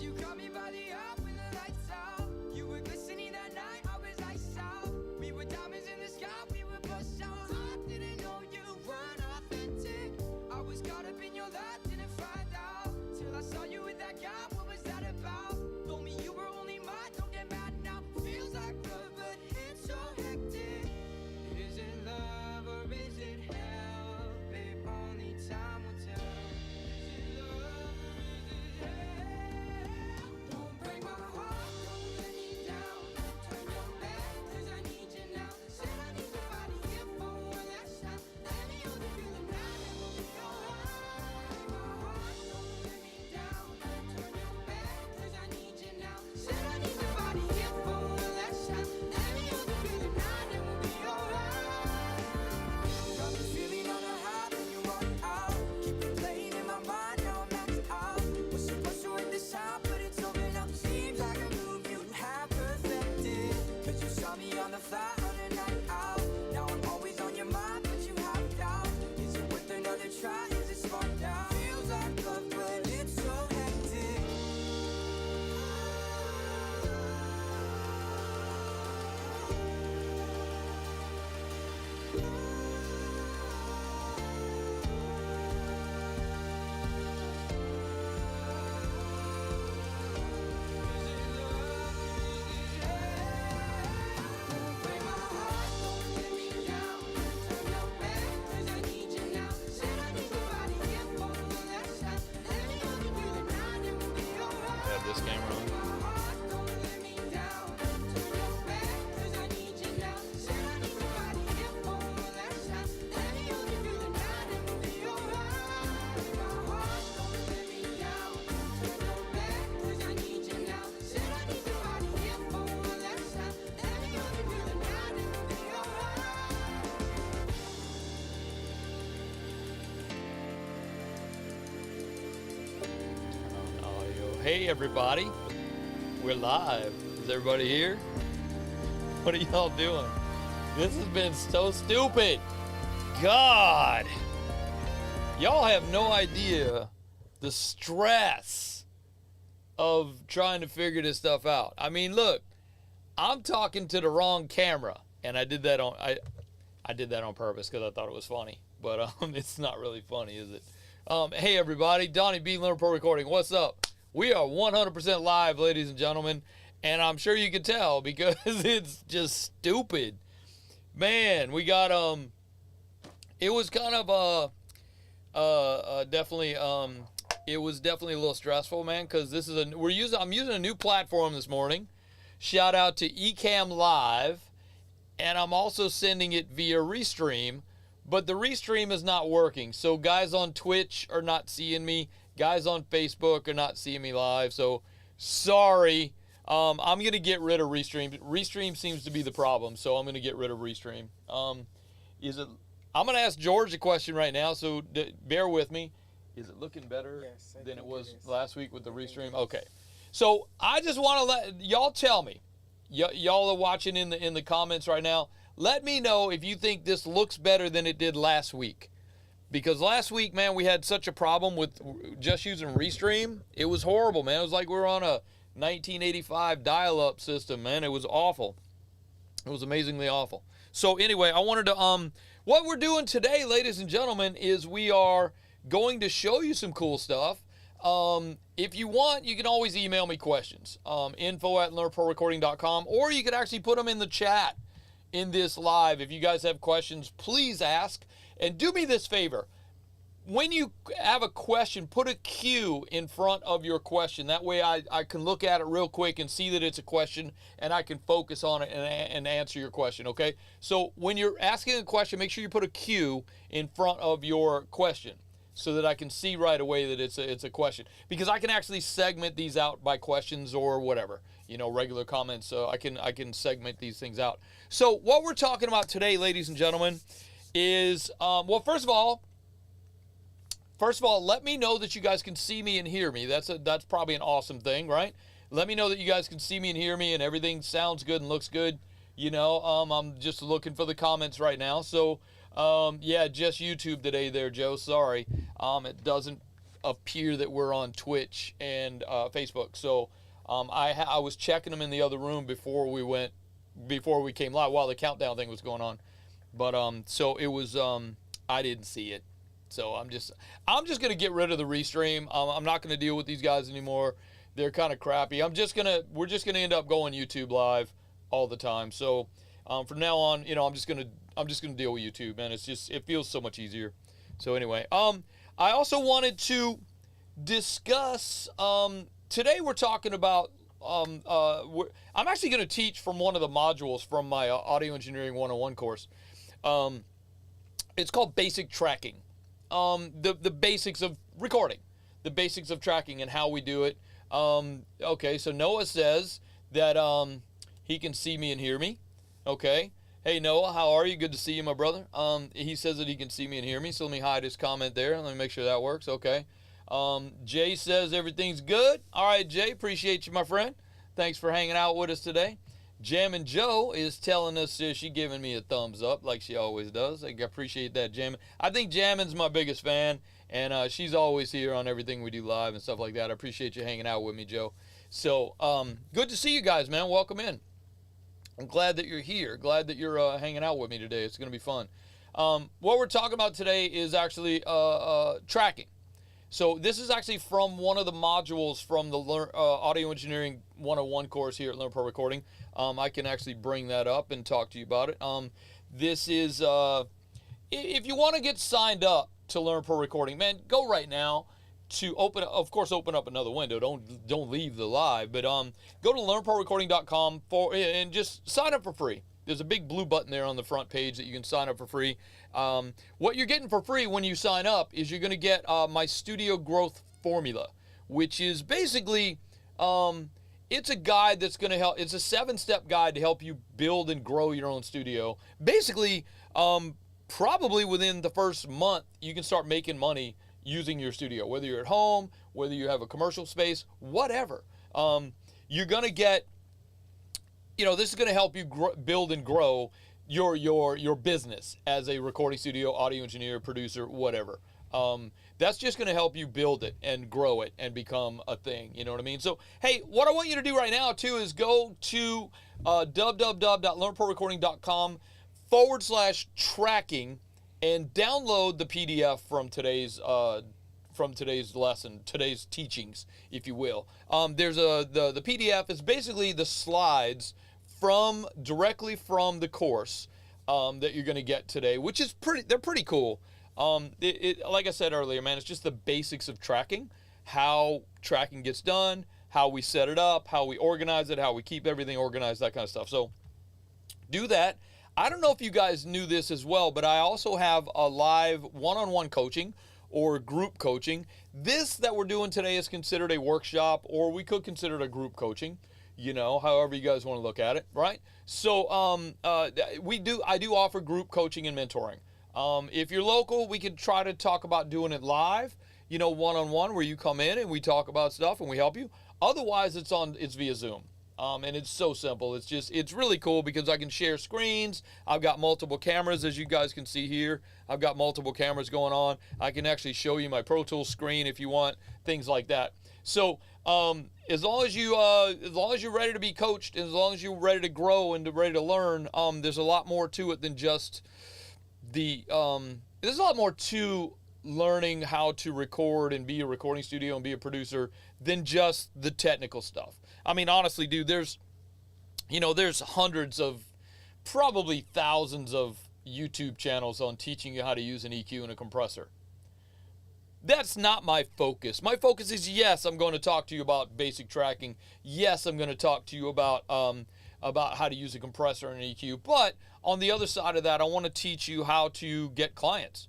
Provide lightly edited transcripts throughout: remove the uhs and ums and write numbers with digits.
You caught me by the up when the lights out. You were glistening that night, I was iced out. We were diamonds in the sky, we were bust out. I didn't know you weren't authentic. I was caught up in your life, didn't find out till I saw you with that guy. What was that about? Told me you were only mine, don't get mad now. Feels like love, but it's so hectic. Is it love or is it hell? Babe, only time will tell. Is it love or is it hell? Don't break my heart, don't let me down. Turn your back, cause I need you now. Said I need somebody here for one last time. Let me hold you through the night and we'll be alright. My heart, don't let me down. Turn your back, cause I need you now. Said I need somebody here for one last time. Let me hold you through the night and we'll be alright. Got me feeling on a high when you walk out. Keep it playing in my mind, now I'm maxed out. Was supposed to end this time, but it's over now. Seems like a move you have perfected. Cause you saw me on the fly on a night out. Now I'm always on your mind, but you have doubt. Is it worth another try? Is it smart now? Feels like love, but it's so hectic. Break my heart, don't let me down. Turn your back, cause I need you now. Said I need somebody here for one last time. Let me hold you through the night and we'll be alright. Have this camera on. My heart, don't let me down. Turn your back, cause I need you now. Said I need somebody here for one last time. Let me hold you through the night and we'll be alright. My heart, don't let me down. Turn your back, cause I need you now. Said I need somebody here for one last time. Let me hold you through the night and we'll be alright. Audio. Hey everybody, we're live. Is everybody here? What are y'all doing? This has been so stupid. God, y'all have no idea the stress of trying to figure this stuff out. I mean, look, I'm talking to the wrong camera, and I did that on I did that on purpose because I thought it was funny, but it's not really funny, is it? Hey everybody, Donnie B. Liverpool Recording. What's up? We are 100% live, ladies and gentlemen, and I'm sure you can tell because it's just stupid. Man, we got it was kind of definitely it was definitely a little stressful, man, because this is I'm using a new platform this morning. Shout out to Ecamm Live, and I'm also sending it via Restream. But the Restream is not working. So guys on Twitch are not seeing me. Guys on Facebook are not seeing me live. So sorry. I'm going to get rid of Restream. Restream seems to be the problem. So I'm going to get rid of Restream. I'm going to ask George a question right now. So bear with me. Is it looking better than it was last week with the Restream? Okay. So I just want to let y'all tell me. Y'all are watching in the comments right now. Let me know if you think this looks better than it did last week. Because last week, man, we had such a problem with just using Restream. It was horrible, man. It was like we were on a 1985 dial-up system, man. It was awful. It was amazingly awful. So anyway, I wanted to, what we're doing today, ladies and gentlemen, is we are going to show you some cool stuff. If you want, you can always email me questions. info@learnprorecording.com, or you could actually put them in the chat in this live. If you guys have questions, please ask. And do me this favor. When you have a question, put a Q in front of your question. That way I can look at it real quick and see that it's a question, and I can focus on it and answer your question, okay? So when you're asking a question, make sure you put a Q in front of your question so that I can see right away that it's a question. Because I can actually segment these out by questions or whatever, you know, regular comments. So I can segment these things out. So what we're talking about today, ladies and gentlemen, is, well, first of all, let me know that you guys can see me and hear me. That's probably an awesome thing, right? Let me know that you guys can see me and hear me and everything sounds good and looks good. You know, I'm just looking for the comments right now. So, yeah, just YouTube today there, Joe. Sorry. It doesn't appear that we're on Twitch and Facebook. So I was checking them in the other room before we came live while the countdown thing was going on. But so it was I didn't see it. So I'm just gonna get rid of the restream. I'm not gonna deal with these guys anymore. They're kind of crappy. We're just gonna end up going YouTube live all the time. So from now on, I'm just gonna deal with YouTube, man. It feels so much easier. So anyway, I also wanted to discuss today. We're talking about I'm actually gonna teach from one of the modules from my Audio Engineering 101 course. It's called Basic Tracking. The basics of recording, the basics of tracking and how we do it. Okay, so Noah says that he can see me and hear me. Okay. Hey, Noah, how are you? Good to see you, my brother. He says that he can see me and hear me, so let me hide his comment there. Let me make sure that works. Okay. Jay says everything's good. All right, Jay, appreciate you, my friend. Thanks for hanging out with us today. Jammin' Joe is telling us she giving me a thumbs up like she always does. I appreciate that, Jammin'. I think Jammin's my biggest fan, and she's always here on everything we do live and stuff like that. I appreciate you hanging out with me, Joe. So good to see you guys, man. Welcome in. I'm glad that you're here. Glad that you're hanging out with me today. It's going to be fun. What we're talking about today is actually tracking. So this is actually from one of the modules from the Audio Engineering 101 course here at Learn Pro Recording. I can actually bring that up and talk to you about it. This is, if you want to get signed up to Learn Pro Recording, man, go right now to open up another window. Don't leave the live, but go to learnprorecording.com and just sign up for free. There's a big blue button there on the front page that you can sign up for free. What you're getting for free when you sign up is you're going to get my studio growth formula, which is basically, it's a guide that's going to help. It's a 7-step guide to help you build and grow your own studio. Basically, probably within the first month, you can start making money using your studio, whether you're at home, whether you have a commercial space, whatever. You're going to get, this is going to help you build and grow your business as a recording studio, audio engineer, producer, whatever. That's just going to help you build it and grow it and become a thing. You know what I mean? So, hey, what I want you to do right now, too, is go to www.learnprocording.com/tracking and download the PDF from today's lesson, today's teachings, if you will. There's the PDF is basically the slides directly from the course that you're going to get today, which is they're pretty cool. Like I said earlier, man, it's just the basics of tracking, how tracking gets done, how we set it up, how we organize it, how we keep everything organized, that kind of stuff. So do that. I don't know if you guys knew this as well, but I also have a live one-on-one coaching or group coaching. This that we're doing today is considered a workshop, or we could consider it a group coaching, however you guys want to look at it, right? So I do offer group coaching and mentoring. If you're local, we could try to talk about doing it live, one-on-one, where you come in and we talk about stuff and we help you. Otherwise, it's via Zoom. And it's so simple. It's really cool because I can share screens. I've got multiple cameras, as you guys can see here. I've got multiple cameras going on. I can actually show you my Pro Tools screen if you want, things like that. So as long as you're ready to be coached, as long as you're ready to grow and ready to learn, there's a lot more to it than just there's a lot more to learning how to record and be a recording studio and be a producer than just the technical stuff. I mean, honestly, dude, there's hundreds of, probably thousands of YouTube channels on teaching you how to use an EQ and a compressor. That's not my focus. My focus is, yes, I'm going to talk to you about basic tracking. Yes, I'm going to talk to you about how to use a compressor and an EQ. But on the other side of that, I want to teach you how to get clients,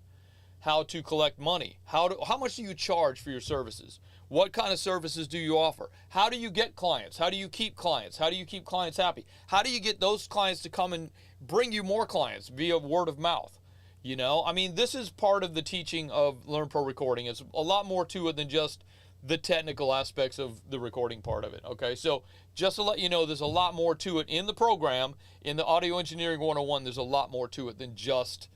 how to collect money, how much do you charge for your services? What kind of services do you offer? How do you get clients? How do you keep clients? How do you keep clients happy? How do you get those clients to come and bring you more clients via word of mouth? I mean, this is part of the teaching of Learn Pro Recording. It's a lot more to it than just the technical aspects of the recording part of it, okay? So just to let you know, there's a lot more to it in the program. In the Audio Engineering 101, there's a lot more to it than just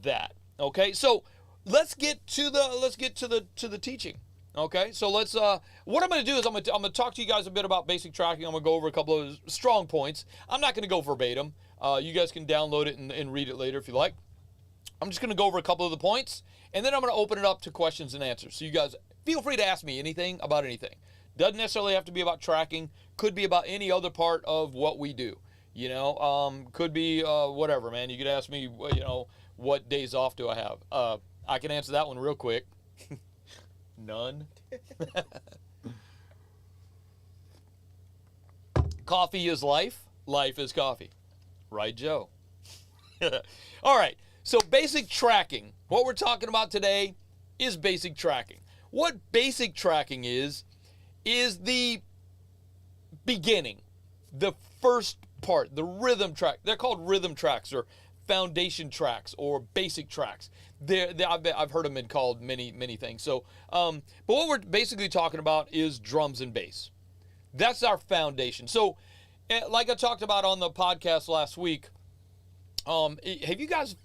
that, okay? So let's get to the teaching. Okay, so let's. What I'm going to do is I'm going to talk to you guys a bit about basic tracking. I'm going to go over a couple of strong points. I'm not going to go verbatim. You guys can download it and read it later if you like. I'm just going to go over a couple of the points, and then I'm going to open it up to questions and answers. So you guys feel free to ask me anything about anything. Doesn't necessarily have to be about tracking. Could be about any other part of what we do. Could be whatever, man. You could ask me, what days off do I have? I can answer that one real quick. None. Coffee is life. Life is coffee. Right, Joe? All right. So basic tracking. What we're talking about today is basic tracking. What basic tracking is the beginning, the first part, the rhythm track. They're called rhythm tracks or foundation tracks or basic tracks. I've heard them been called many things. So, but what we're basically talking about is drums and bass. That's our foundation. So, like I talked about on the podcast last week, have you guys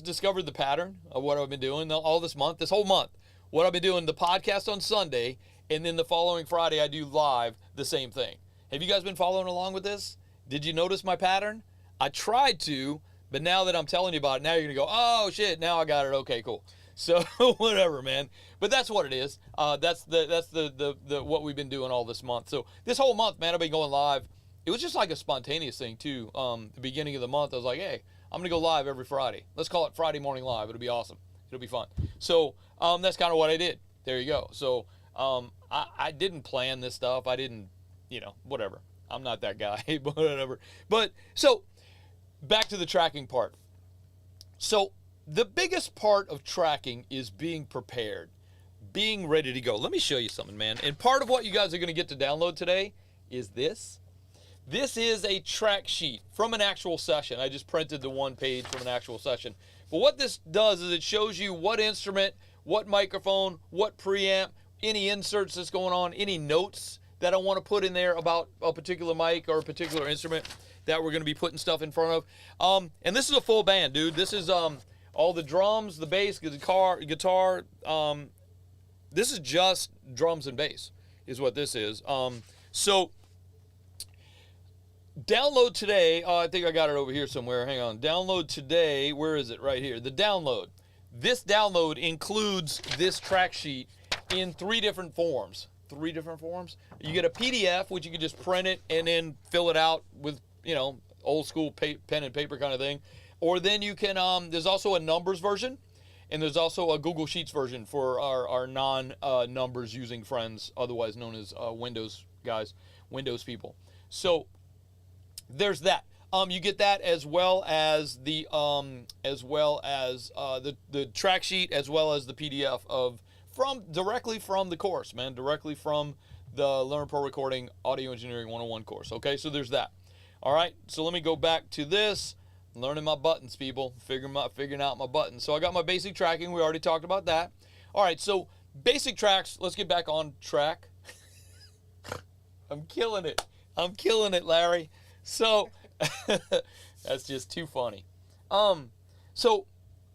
discovered the pattern of what I've been doing all this whole month? What I've been doing, the podcast on Sunday, and then the following Friday I do live the same thing. Have you guys been following along with this? Did you notice my pattern? I tried to, but now that I'm telling you about it, now you're gonna go, oh shit, now I got it. Okay, cool. So whatever, man. But that's what it is. That's the what we've been doing all this month. So this whole month, man, I've been going live. It was just like a spontaneous thing too. The beginning of the month, I was like, hey, I'm gonna go live every Friday. Let's call it Friday Morning Live. It'll be awesome. It'll be fun. So that's kind of what I did. There you go. So I didn't plan this stuff. I didn't, whatever. I'm not that guy, but whatever. But so back to the tracking part. So the biggest part of tracking is being prepared, being ready to go. Let me show you something, man. And part of what you guys are going to get to download today is this. This is a track sheet from an actual session. I just printed the one page from an actual session. But what this does is it shows you what instrument, what microphone, what preamp, any inserts that's going on, any notes that I want to put in there about a particular mic or a particular instrument that we're going to be putting stuff in front of. And this is a full band, dude. This is all the drums, the bass, the guitar. This is just drums and bass is what this is. So download today. I think I got it over here somewhere. Hang on. Download today. Where is it? Right here. The download. This download includes this track sheet in three different forms. You get a PDF, which you can just print it and then fill it out with, old school pen and paper kind of thing. Or then you can, there's also a numbers version, and there's also a Google Sheets version for our non-numbers using friends, otherwise known as Windows guys, Windows people. So there's that. You get that as well as the track sheet, as well as the PDF directly from the course, man, directly from the Learn Pro Recording Audio Engineering 101 course. Okay, so there's that. All right, so let me go back to this. Learning my buttons, people. Figuring out my buttons. So I got my basic tracking. We already talked about that. All right, so basic tracks. Let's get back on track. I'm killing it, Larry. So that's just too funny. So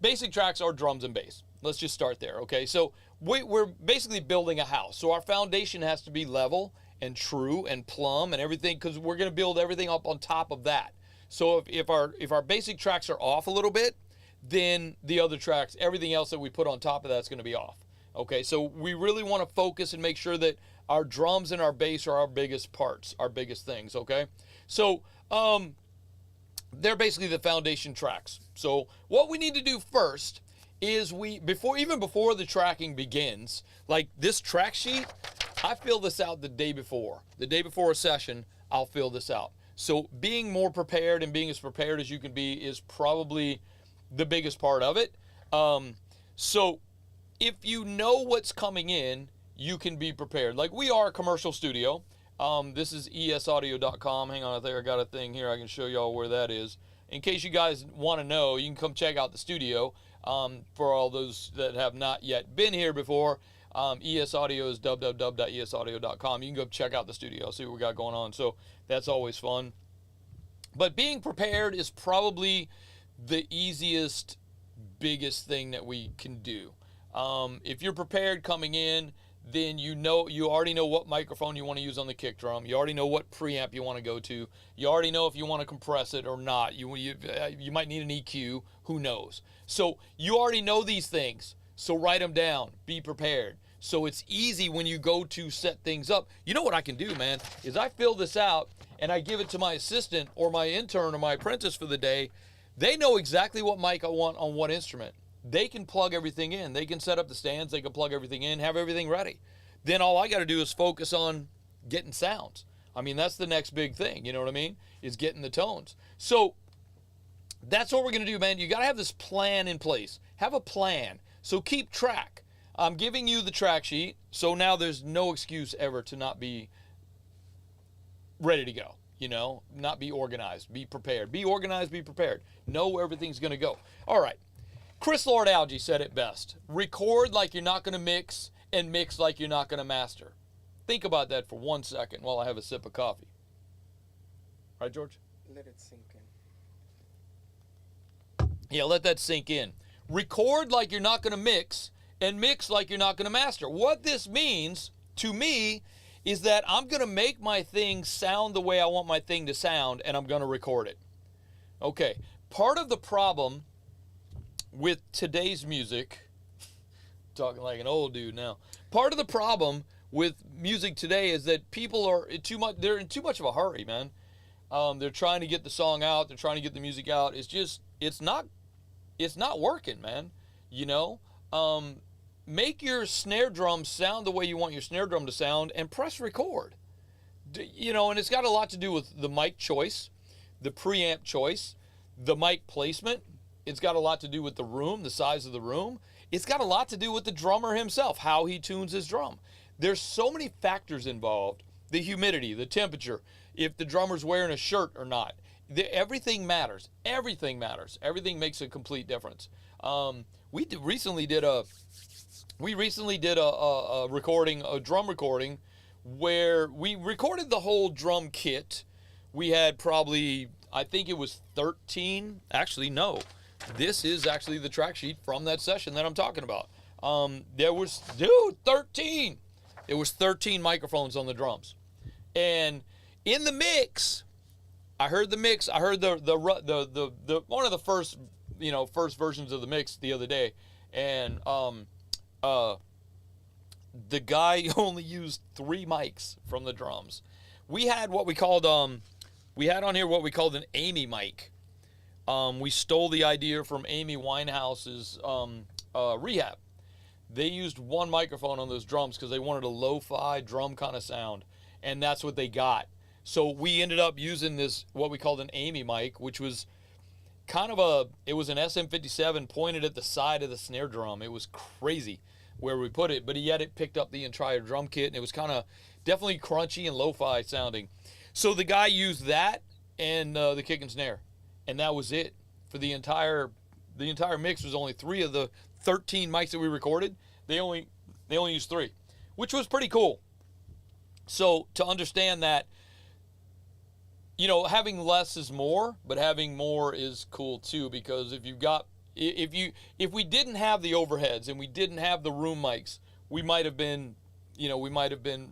basic tracks are drums and bass. Let's just start there, okay? So we're basically building a house. So our foundation has to be level and true and plumb and everything, because we're going to build everything up on top of that. So if our basic tracks are off a little bit, then the other tracks, everything else that we put on top of that's going to be off. Okay, so we really want to focus and make sure that our drums and our bass are our biggest parts, our biggest things, okay? So they're basically the foundation tracks. So what we need to do first is even before the tracking begins, like this track sheet, I fill this out the day before. The day before a session, I'll fill this out. So being more prepared and being as prepared as you can be is probably the biggest part of it. So if you know what's coming in, you can be prepared. Like we are a commercial studio. This is esaudio.com. Hang on, I think I got a thing here. I can show y'all where that is. In case you guys want to know, you can come check out the studio. For all those that have not yet been here before, ESAudio is www.esaudio.com. You can go check out the studio, see what we got going on. So that's always fun. But being prepared is probably the easiest, biggest thing that we can do. If you're prepared coming in, then you already know what microphone you want to use on the kick drum. You already know what preamp you want to go to. You already know if you want to compress it or not. You might need an EQ. Who knows? So you already know these things. So write them down. Be prepared. So it's easy when you go to set things up. You know what I can do, man, is I fill this out and I give it to my assistant or my intern or my apprentice for the day. They know exactly what mic I want on what instrument. They can plug everything in. They can set up the stands. They can plug everything in, have everything ready. Then all I got to do is focus on getting sounds. I mean, that's the next big thing, you know what I mean, is getting the tones. So that's what we're going to do, man. You got to have this plan in place. Have a plan. So keep track. I'm giving you the track sheet, so now there's no excuse ever to not be ready to go, you know, not be organized, be prepared. Be organized, be prepared. Know where everything's going to go. All right. Chris Lord Alge said it best. Record like you're not going to mix and mix like you're not going to master. Think about that for 1 second while I have a sip of coffee. Right, George? Let it sink in. Yeah, let that sink in. Record like you're not going to mix and mix like you're not going to master. What this means to me is that I'm going to make my thing sound the way I want my thing to sound, and I'm going to record it. Okay, part of the problem with today's music, talking like an old dude now, part of the problem with music today is that people are they're in too much of a hurry, man. They're trying to get the song out, they're trying to get the music out. It's not working, man. You know, make your snare drum sound the way you want your snare drum to sound and press record. You know, and it's got a lot to do with the mic choice, the preamp choice, the mic placement. It's got a lot to do with the room, the size of the room. It's got a lot to do with the drummer himself, how he tunes his drum. There's so many factors involved. The humidity, the temperature, if the drummer's wearing a shirt or not. Everything matters. Everything matters. Everything makes a complete difference. We recently did a recording, a drum recording, where we recorded the whole drum kit. We had probably, I think it was 13. Actually, no. This is actually the track sheet from that session that I'm talking about. There was 13. There was 13 microphones on the drums, and in the mix, I heard the mix. I heard the one of the first versions of the mix the other day, and the guy only used 3 mics from the drums. We had what we called an Amy mic. We stole the idea from Amy Winehouse's Rehab. They used 1 microphone on those drums because they wanted a lo-fi drum kind of sound, and that's what they got. So we ended up using this, what we called an Amy mic, which was it was an SM57 pointed at the side of the snare drum. It was crazy where we put it, but yet it picked up the entire drum kit, and it was kind of definitely crunchy and lo-fi sounding. So the guy used that and the kick and snare, and that was it for the entire mix. Was only 3 of the 13 mics that we recorded. They only used 3, which was pretty cool. So to understand that, you know, having less is more, but having more is cool too, because if we didn't have the overheads and we didn't have the room mics, we might have been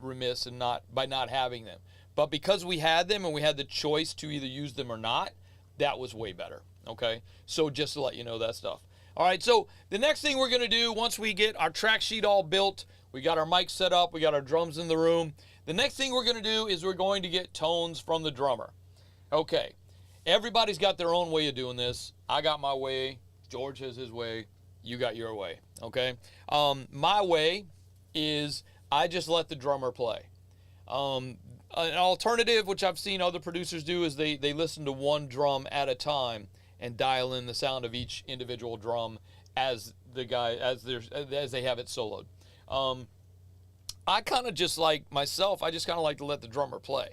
remiss by not having them. But because we had them and we had the choice to either use them or not, that was way better. Okay, so just to let you know that stuff. All right, so the next thing we're gonna do, once we get our track sheet all built, we got our mics set up, we got our drums in the room, the next thing we're gonna do is we're going to get tones from the drummer. Okay, everybody's got their own way of doing this. I got my way, George has his way, you got your way, okay? My way is I just let the drummer play. An alternative, which I've seen other producers do, is they listen to 1 drum at a time and dial in the sound of each individual drum as they have it soloed. I kind of just like myself, I just kind of like to let the drummer play.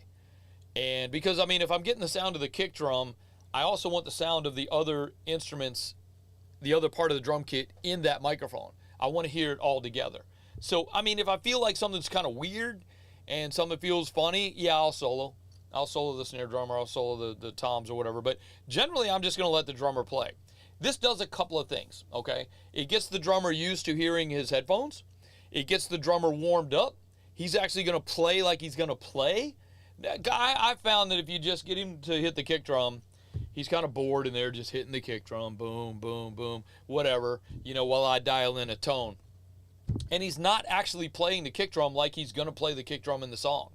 And because, I mean, if I'm getting the sound of the kick drum, I also want the sound of the other instruments, the other part of the drum kit in that microphone. I want to hear it all together. So, I mean, if I feel like something's kind of weird and something feels funny, yeah, I'll solo. I'll solo the snare drummer, I'll solo the toms or whatever. But generally, I'm just going to let the drummer play. This does a couple of things, okay? It gets the drummer used to hearing his headphones, It gets the drummer warmed up. He's actually going to play like he's going to play. That guy, I found that if you just get him to hit the kick drum, he's kind of bored in there just hitting the kick drum, boom, boom, boom, whatever, while I dial in a tone. And he's not actually playing the kick drum like he's going to play the kick drum in the song.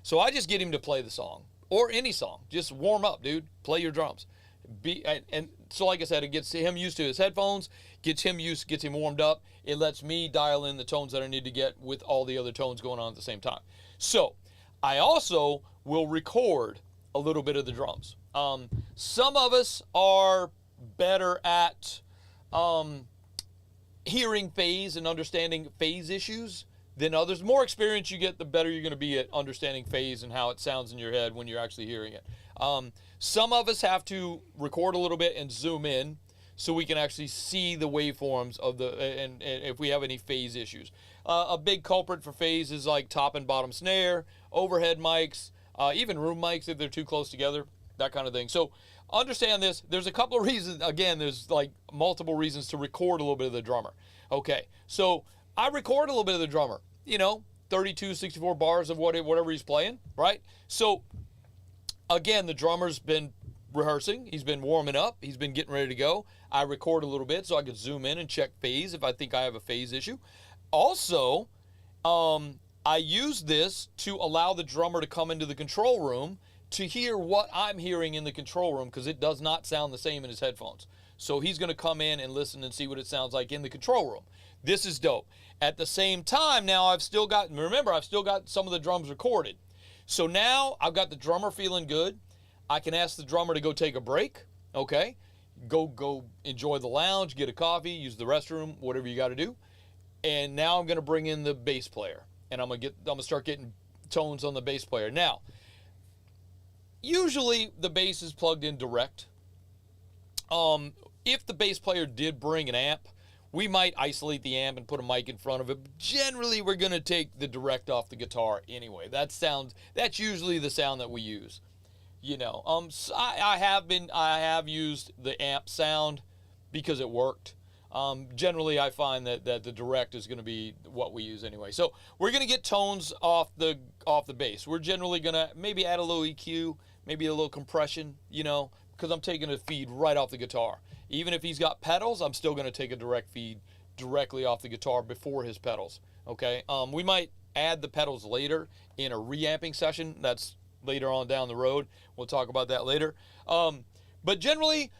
So I just get him to play the song or any song. Just warm up, dude. Play your drums. And so like I said, it gets him used to his headphones, gets him warmed up. It lets me dial in the tones that I need to get with all the other tones going on at the same time. So I also will record a little bit of the drums. Some of us are better at hearing phase and understanding phase issues than others. The more experience you get, the better you're going to be at understanding phase and how it sounds in your head when you're actually hearing it. Some of us have to record a little bit and zoom in so we can actually see the waveforms of and if we have any phase issues. A big culprit for phase is like top and bottom snare, overhead mics, even room mics if they're too close together, that kind of thing. So understand this. There's a couple of reasons. Again, there's like multiple reasons to record a little bit of the drummer. Okay, so I record a little bit of the drummer, 32, 64 bars of whatever he's playing, right? So again, the drummer's been rehearsing. He's been warming up. He's been getting ready to go. I record a little bit so I could zoom in and check phase if I think I have a phase issue. Also, I use this to allow the drummer to come into the control room to hear what I'm hearing in the control room, because it does not sound the same in his headphones. So he's going to come in and listen and see what it sounds like in the control room. This is dope. At the same time, now I've still got some of the drums recorded. So now I've got the drummer feeling good. I can ask the drummer to go take a break, okay? Go enjoy the lounge, get a coffee, use the restroom, whatever you got to do. And now I'm going to bring in the bass player, and I'm going to start getting tones on the bass player. Now, usually the bass is plugged in direct. If the bass player did bring an amp, we might isolate the amp and put a mic in front of it. But generally, we're going to take the direct off the guitar anyway. That's usually the sound that we use. So I have used the amp sound because it worked. Generally, I find that the direct is going to be what we use anyway. So we're going to get tones off the bass. We're generally going to maybe add a little EQ, maybe a little compression, because I'm taking a feed right off the guitar. Even if he's got pedals, I'm still going to take a direct feed directly off the guitar before his pedals. Okay. We might add the pedals later in a reamping session. That's later on down the road. We'll talk about that later. But generally,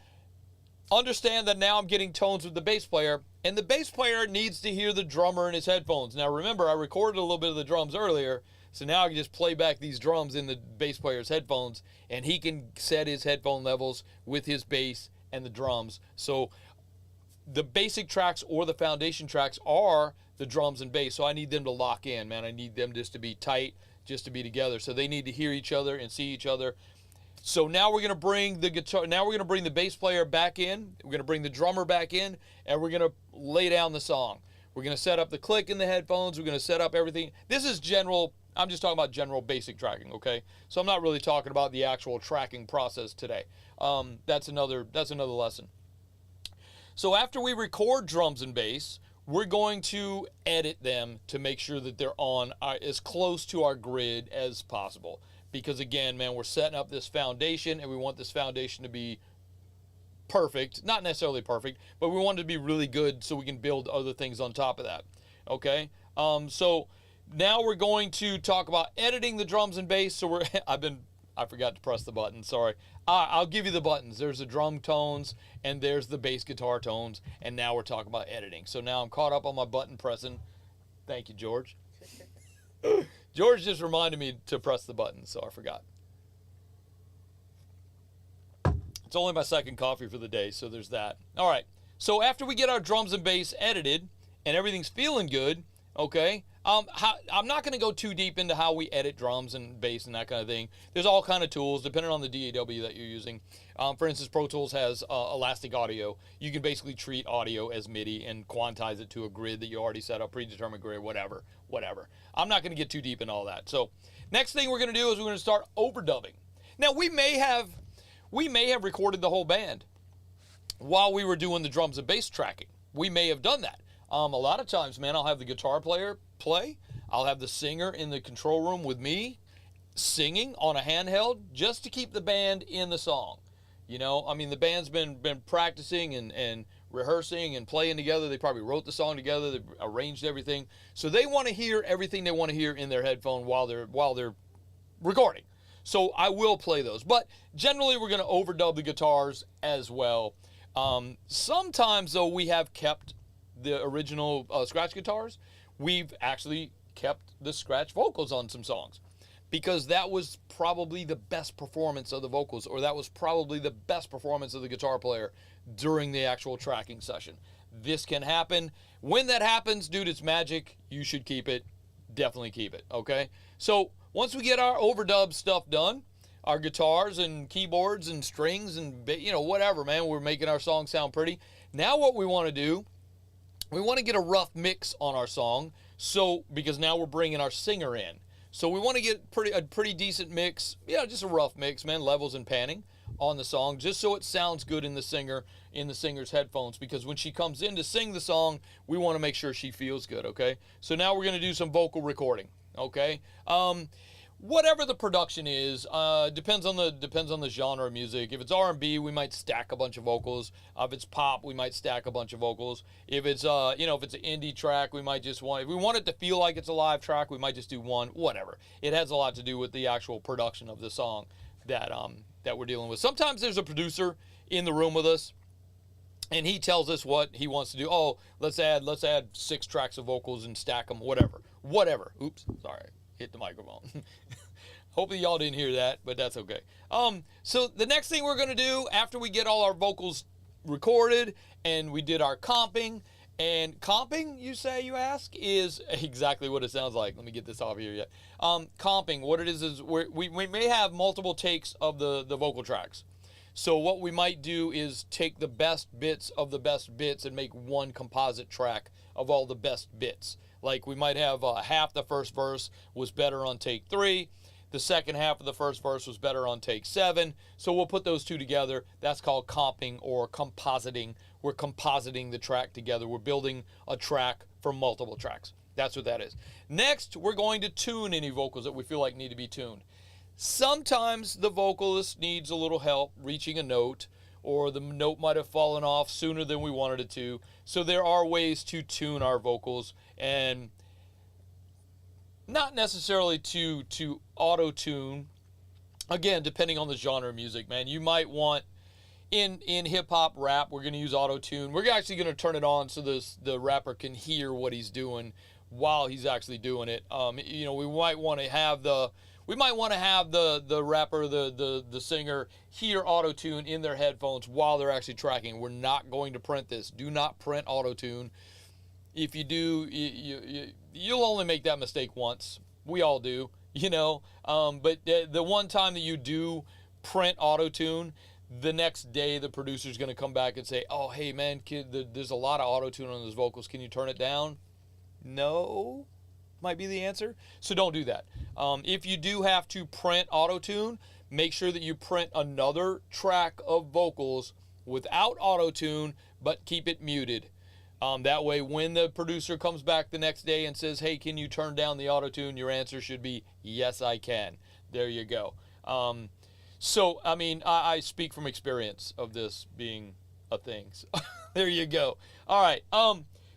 understand that now I'm getting tones with the bass player, and the bass player needs to hear the drummer in his headphones. Now remember, I recorded a little bit of the drums earlier, so now I can just play back these drums in the bass player's headphones, and he can set his headphone levels with his bass and the drums. So the basic tracks or the foundation tracks are the drums and bass, so I need them to lock in, man. I need them just to be tight, just to be together. So they need to hear each other and see each other. So now we're going to bring the guitar, now we're going to bring the bass player back in, we're going to bring the drummer back in, and we're going to lay down the song. We're going to set up the click in the headphones, we're going to set up everything. This is general, I'm just talking about general basic tracking, okay? So I'm not really talking about the actual tracking process today. That's another lesson. So after we record drums and bass, we're going to edit them to make sure that they're on as close to our grid as possible. Because again, man, we're setting up this foundation, and we want this foundation to be perfect. Not necessarily perfect, but we want it to be really good so we can build other things on top of that. Okay? So now we're going to talk about editing the drums and bass. So I forgot to press the button, sorry. I'll give you the buttons. There's the drum tones, and there's the bass guitar tones, and now we're talking about editing. So now I'm caught up on my button pressing. Thank you, George. George just reminded me to press the button, so I forgot. It's only my second coffee for the day, so there's that. All right, so after we get our drums and bass edited and everything's feeling good, okay, I'm not going to go too deep into how we edit drums and bass and that kind of thing. There's all kind of tools depending on the DAW that you're using. For instance, Pro Tools has elastic audio. You can basically treat audio as MIDI and quantize it to a grid that you already set up, predetermined grid, whatever. I'm not going to get too deep in all that. So next thing we're going to do is we're going to start overdubbing. Now we may have recorded the whole band while we were doing the drums and bass tracking. We may have done that. A lot of times, man, I'll have the guitar player play. I'll have the singer in the control room with me singing on a handheld just to keep the band in the song. You know, I mean, the band's been practicing and rehearsing and playing together. They probably wrote the song together. They arranged everything. So they want to hear everything they want to hear in their headphone while they're recording. So I will play those. But generally, we're going to overdub the guitars as well. Sometimes, though, we have kept the original scratch guitars. We've actually kept the scratch vocals on some songs, because that was probably the best performance of the vocals, or that was probably the best performance of the guitar player during the actual tracking session. This can happen. When that happens, dude, it's magic. You should keep it. Definitely keep it, okay? So once we get our overdub stuff done, our guitars and keyboards and strings and, you know, whatever, man, we're making our song sound pretty. Now what we want to do, we want to get a rough mix on our song, because now we're bringing our singer in. So we want to get a pretty decent mix, just a rough mix, man, levels and panning on the song, just so it sounds good in the singer's headphones, because when she comes in to sing the song, we want to make sure she feels good, okay? So now we're going to do some vocal recording, okay? Whatever the production is, depends on the genre of music. If it's R&B, we might stack a bunch of vocals. If it's pop, we might stack a bunch of vocals. If it's if it's an indie track, we might just if we want it to feel like it's a live track, we might just do one. Whatever. It has a lot to do with the actual production of the song that we're dealing with. Sometimes there's a producer in the room with us, and he tells us what he wants to do. Oh, let's add 6 tracks of vocals and stack them. Whatever. Oops, sorry. Hit the microphone. Hopefully y'all didn't hear that, but that's okay. So the next thing we're going to do after we get all our vocals recorded and we did our comping, and comping, you ask, is exactly what it sounds like. Let me get this off here yet. Comping, what it is we may have multiple takes of the vocal tracks. So what we might do is take the best bits of the best bits and make one composite track of all the best bits. Like we might have half the first verse was better on take 3. The second half of the first verse was better on take 7. So we'll put those two together. That's called comping or compositing. We're compositing the track together. We're building a track from multiple tracks. That's what that is. Next, we're going to tune any vocals that we feel like need to be tuned. Sometimes the vocalist needs a little help reaching a note, or the note might have fallen off sooner than we wanted it to. So there are ways to tune our vocals, and not necessarily to auto-tune. Again, depending on the genre of music, man. You might want, in hip-hop rap, we're going to use auto-tune. We're actually going to turn it on so the rapper can hear what he's doing while he's actually doing it. We might want to have the rapper, the singer, hear auto-tune in their headphones while they're actually tracking. We're not going to print this. Do not print auto-tune. If you do, you'll only make that mistake once. We all do, But the one time that you do print auto-tune, the next day the producer's going to come back and say, oh, hey, man, kid, there's a lot of auto-tune on those vocals. Can you turn it down? No. Might be the answer. So don't do that. If you do have to print auto-tune, make sure that you print another track of vocals without auto-tune, but keep it muted. That way, when the producer comes back the next day and says, hey, can you turn down the auto-tune? Your answer should be, yes, I can. There you go. I speak from experience of this being a thing. So there you go. All right.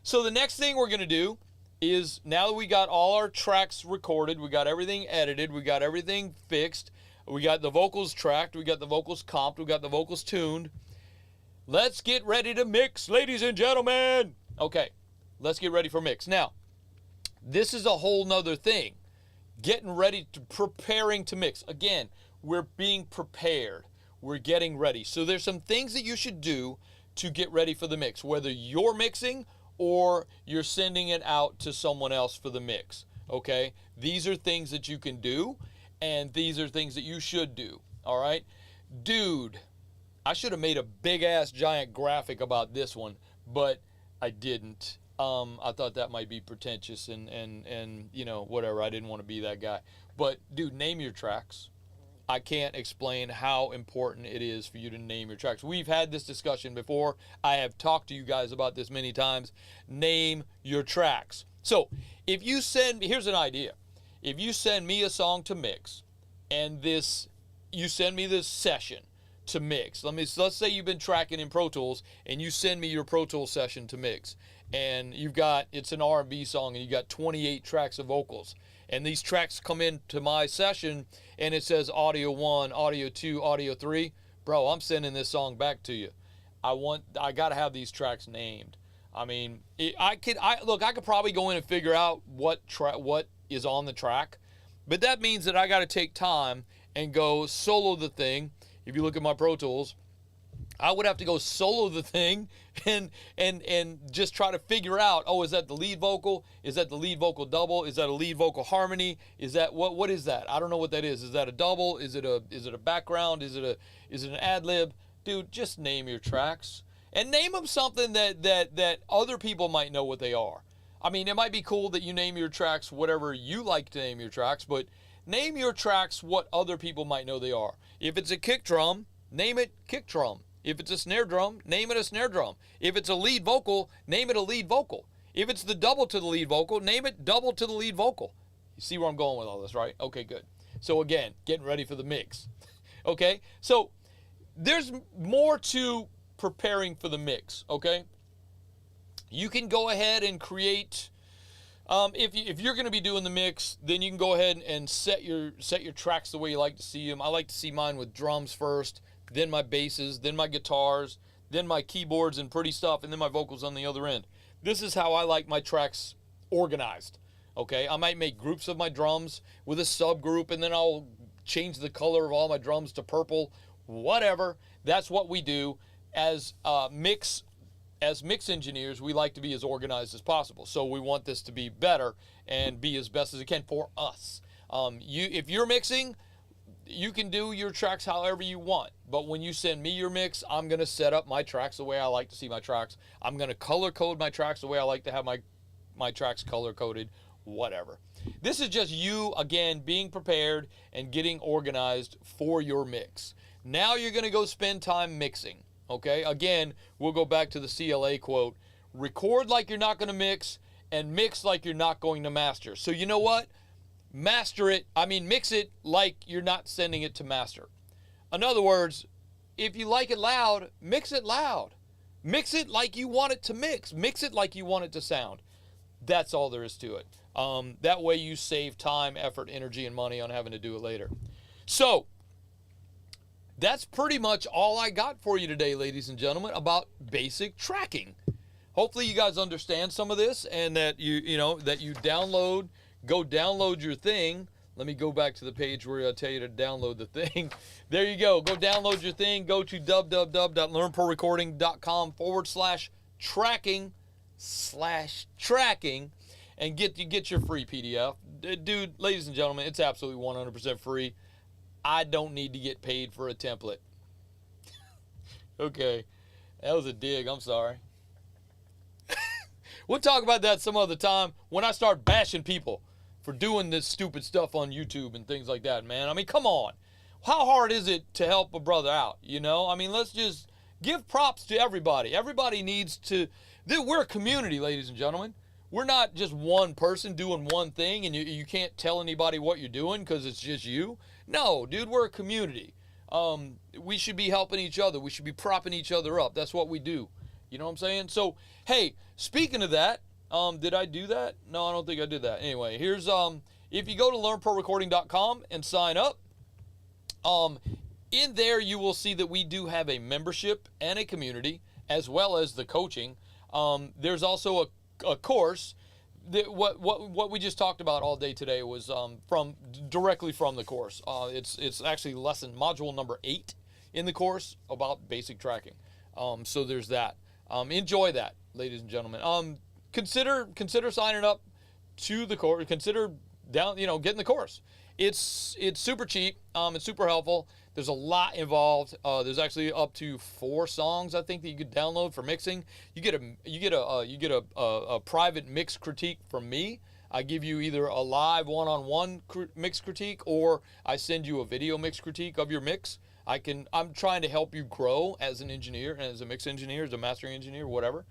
So the next thing we're going to do is, now that we got all our tracks recorded, we got everything edited, we got everything fixed, we got the vocals tracked, we got the vocals comped, we got the vocals tuned, let's get ready to mix, ladies and gentlemen. Okay, let's get ready for mix. Now, this is a whole nother thing. Getting ready to, preparing to mix. Again, we're being prepared. We're getting ready. So there's some things that you should do to get ready for the mix, whether you're mixing or you're sending it out to someone else for the mix, okay? These are things that you can do, and these are things that you should do, all right? Dude, I should have made a big-ass giant graphic about this one, but I didn't. I thought that might be pretentious and whatever. I didn't want to be that guy. But, dude, name your tracks. I can't explain how important it is for you to name your tracks. We've had this discussion before. I have talked to you guys about this many times. Name your tracks. So if you send, here's an idea. If you send me a song to mix, and you send me this session to mix. Let's say you've been tracking in Pro Tools, and you send me your Pro Tools session to mix, and it's an R&B song, and you got 28 tracks of vocals. And these tracks come into my session, and it says audio 1, audio 2, audio 3. Bro, I'm sending this song back to you. I got to have these tracks named. I mean, I could probably go in and figure out what is on the track, but that means that I got to take time and go solo the thing. If you look at my Pro Tools, I would have to go solo the thing and just try to figure out, oh, is that the lead vocal? Is that the lead vocal double? Is that a lead vocal harmony? Is that what is that? I don't know what that is. Is that a double? Is it a background? Is it an ad lib? Dude, just name your tracks and name them something that other people might know what they are. I mean, it might be cool that you name your tracks whatever you like to name your tracks, but name your tracks what other people might know they are. If it's a kick drum, name it kick drum. If it's a snare drum, name it a snare drum. If it's a lead vocal, name it a lead vocal. If it's the double to the lead vocal, name it double to the lead vocal. You see where I'm going with all this, right? Okay, good. So again, getting ready for the mix. Okay, so there's more to preparing for the mix, okay? You can go ahead and create, if you're going to be doing the mix, then you can go ahead and set your tracks the way you like to see them. I like to see mine with drums first, then my basses, then my guitars, then my keyboards and pretty stuff, and then my vocals on the other end. This is how I like my tracks organized, okay? I might make groups of my drums with a subgroup, and then I'll change the color of all my drums to purple, whatever. That's what we do. As mix engineers, we like to be as organized as possible. So we want this to be better and be as best as it can for us. If you're mixing, you can do your tracks however you want. But when you send me your mix, I'm going to set up my tracks the way I like to see my tracks. I'm going to color code my tracks the way I like to have my tracks color coded, whatever. This is just you, again, being prepared and getting organized for your mix. Now you're going to go spend time mixing. Okay, again, we'll go back to the CLA quote. Record like you're not going to mix and mix like you're not going to master. So you know what? Mix it like you're not sending it to master. In other words, if you like it loud, mix it loud. Mix it like you want it to mix. Mix it like you want it to sound. That's all there is to it. That way you save time, effort, energy, and money on having to do it later. So, that's pretty much all I got for you today, ladies and gentlemen, about basic tracking. Hopefully you guys understand some of this and that you go download your thing. Let me go back to the page where I tell you to download the thing. There you go. Go download your thing. Go to www.learnprorecording.com/tracking and get your free PDF. Dude, ladies and gentlemen, it's absolutely 100% free. I don't need to get paid for a template. Okay, that was a dig. I'm sorry. We'll talk about that some other time when I start bashing people for doing this stupid stuff on YouTube and things like that, man. I mean, come on. How hard is it to help a brother out, you know? I mean, let's just give props to everybody. Everybody needs to... We're a community, ladies and gentlemen. We're not just one person doing one thing and you can't tell anybody what you're doing because it's just you. No, dude, we're a community. We should be helping each other. We should be propping each other up. That's what we do. You know what I'm saying? So, hey, speaking of that, did I do that? No, I don't think I did that. Anyway, here's, if you go to learnprorecording.com and sign up, in there you will see that we do have a membership and a community as well as the coaching. There's also a course. What we just talked about all day today was directly from the course. It's actually module number 8 in the course about basic tracking. So there's that. Enjoy that, ladies and gentlemen. Consider signing up to the course. Consider getting the course. It's super cheap. It's super helpful. There's a lot involved. There's actually up to 4 songs I think that you could download for mixing. You get a private mix critique from me. I give you either a live one-on-one mix critique, or I send you a video mix critique of your mix. I'm trying to help you grow as an engineer, as a mix engineer, as a mastering engineer, whatever,